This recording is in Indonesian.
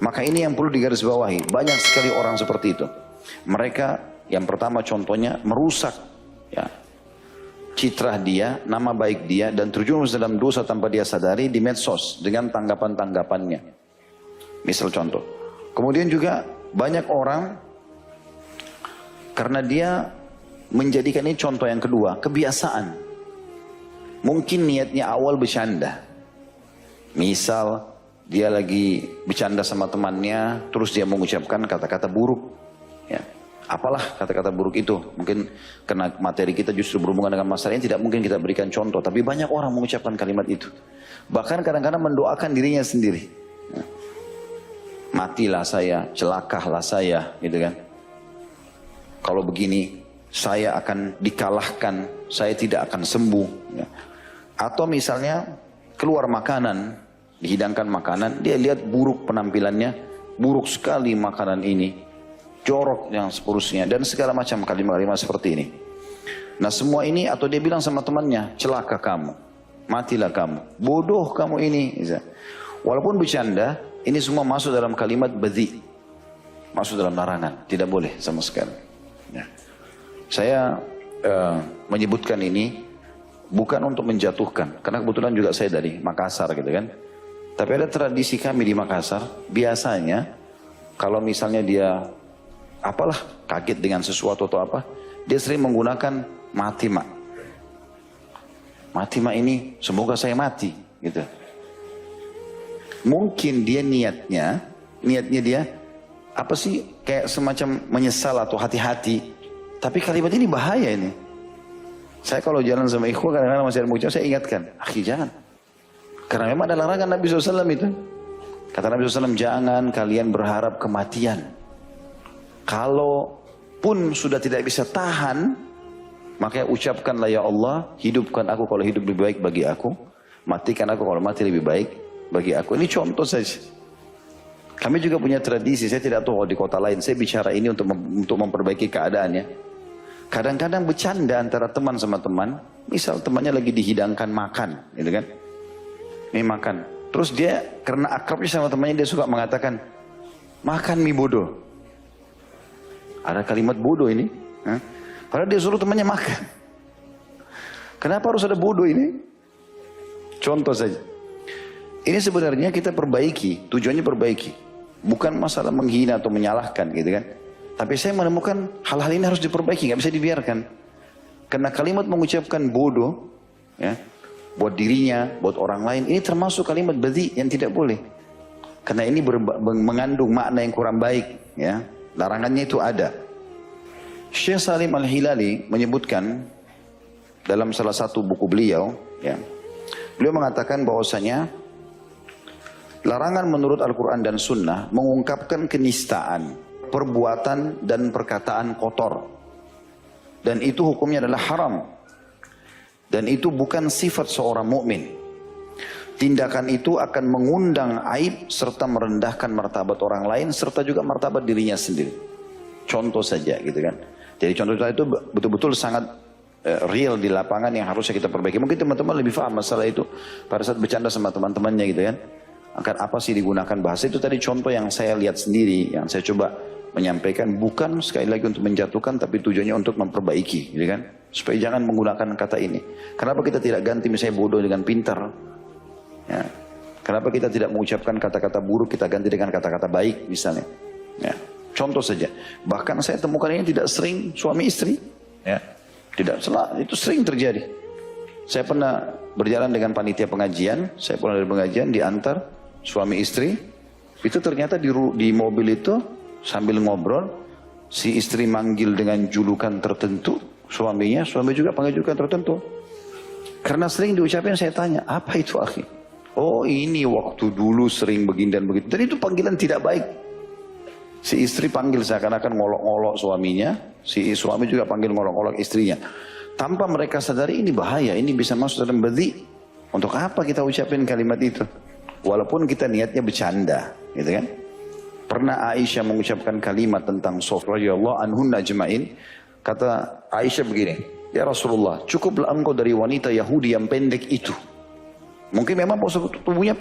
Maka ini yang perlu digarisbawahi. Banyak sekali orang seperti itu. Mereka yang pertama contohnya merusak ya, citra dia, nama baik dia, dan terjerumus dalam dosa tanpa dia sadari di medsos dengan tanggapan-tanggapannya. Misal contoh. Kemudian juga banyak orang karena dia menjadikan ini contoh yang kedua, kebiasaan. Mungkin niatnya awal bercanda. Misal dia lagi bercanda sama temannya, terus dia mengucapkan kata-kata buruk. Ya. Apalah kata-kata buruk itu? Mungkin karena materi kita justru berhubungan dengan masalah ini, tidak mungkin kita berikan contoh. Tapi banyak orang mengucapkan kalimat itu. Bahkan kadang-kadang mendoakan dirinya sendiri. Ya. Matilah saya, celakalah saya, gitu kan. Kalau begini, saya akan dikalahkan, saya tidak akan sembuh. Ya. Atau misalnya keluar makanan, dihidangkan makanan, dia lihat buruk penampilannya, buruk sekali makanan ini, jorok yang seterusnya, dan segala macam kalimat-kalimat seperti ini. Nah semua ini, atau dia bilang sama temannya, celaka kamu, matilah kamu, bodoh kamu ini. Walaupun bercanda, ini semua masuk dalam kalimat badhi, masuk dalam larangan, tidak boleh sama sekali. Ya. Saya menyebutkan ini bukan untuk menjatuhkan, karena kebetulan juga saya dari Makassar gitu kan. Tapi ada tradisi kami di Makassar, biasanya kalau misalnya dia apalah kaget dengan sesuatu atau apa, dia sering menggunakan mati mak. Mati mak ini semoga saya mati gitu. Mungkin dia niatnya dia apa sih, kayak semacam menyesal atau hati-hati. Tapi kalimat ini bahaya ini. Saya kalau jalan sama ikhwan kadang-kadang masih ada mengucap, saya ingatkan, akhi jangan. Karena memang ada larangan Nabi SAW itu. Kata Nabi SAW, jangan kalian berharap kematian. Kalau pun sudah tidak bisa tahan, makanya ucapkanlah ya Allah, hidupkan aku kalau hidup lebih baik bagi aku. Matikan aku kalau mati lebih baik bagi aku. Ini contoh saja. Kami juga punya tradisi, saya tidak tahu di kota lain. Saya bicara ini untuk memperbaiki keadaannya. Kadang-kadang bercanda antara teman sama teman. Misal temannya lagi dihidangkan makan, gitu kan. Ini makan. Terus dia karena akrabnya sama temannya, dia suka mengatakan, makan mie bodoh. Ada kalimat bodoh ini. Padahal dia suruh temannya makan. Kenapa harus ada bodoh ini? Contoh saja. Ini sebenarnya kita perbaiki, tujuannya perbaiki. Bukan masalah menghina atau menyalahkan gitu kan. Tapi saya menemukan hal-hal ini harus diperbaiki, nggak bisa dibiarkan. Karena kalimat mengucapkan bodoh, ya, buat dirinya, buat orang lain, ini termasuk kalimat badhi yang tidak boleh. Karena ini mengandung makna yang kurang baik, ya. Larangannya itu ada. Syekh Salim Al-Hilali menyebutkan dalam salah satu buku beliau, ya, beliau mengatakan bahwasanya larangan menurut Al-Quran dan Sunnah mengungkapkan kenistaan, perbuatan dan perkataan kotor. Dan itu hukumnya adalah haram. Dan itu bukan sifat seorang mukmin. Tindakan itu akan mengundang aib serta merendahkan martabat orang lain serta juga martabat dirinya sendiri. Contoh saja gitu kan. Jadi contoh itu betul-betul sangat real di lapangan yang harusnya kita perbaiki. Mungkin teman-teman lebih paham masalah itu pada saat bercanda sama teman-temannya gitu kan. Akan apa sih digunakan bahasa itu tadi contoh yang saya lihat sendiri, yang saya coba menyampaikan, bukan sekali lagi untuk menjatuhkan tapi tujuannya untuk memperbaiki gitu kan. Supaya jangan menggunakan kata ini. Kenapa kita tidak ganti misalnya bodoh dengan pintar? Ya. Kenapa kita tidak mengucapkan kata-kata buruk, kita ganti dengan kata-kata baik misalnya. Ya. Contoh saja. Bahkan saya temukan ini tidak sering suami istri. Ya. Tidak salah, itu sering terjadi. Saya pernah berjalan dengan panitia pengajian, saya pulang dari pengajian diantar suami istri. Itu ternyata di mobil itu sambil ngobrol, si istri manggil dengan julukan tertentu. Suami juga panggil julukan tertentu. Karena sering diucapin, saya tanya, apa itu akhi? Oh ini waktu dulu sering begini dan begitu. Dan itu panggilan tidak baik. Si istri panggil seakan-akan ngolok-ngolok suaminya. Si suami juga panggil ngolok-ngolok istrinya. Tanpa mereka sadari ini bahaya. Ini bisa masuk dalam badhi. Untuk apa kita ucapin kalimat itu? Walaupun kita niatnya bercanda. Gitu kan? Pernah Aisyah mengucapkan kalimat tentang Sofya radhiyallahu anhunna ajma'in. Kata Aisyah begini, ya Rasulullah, cukuplah engkau dari wanita Yahudi yang pendek itu. Mungkin memang tubuhnya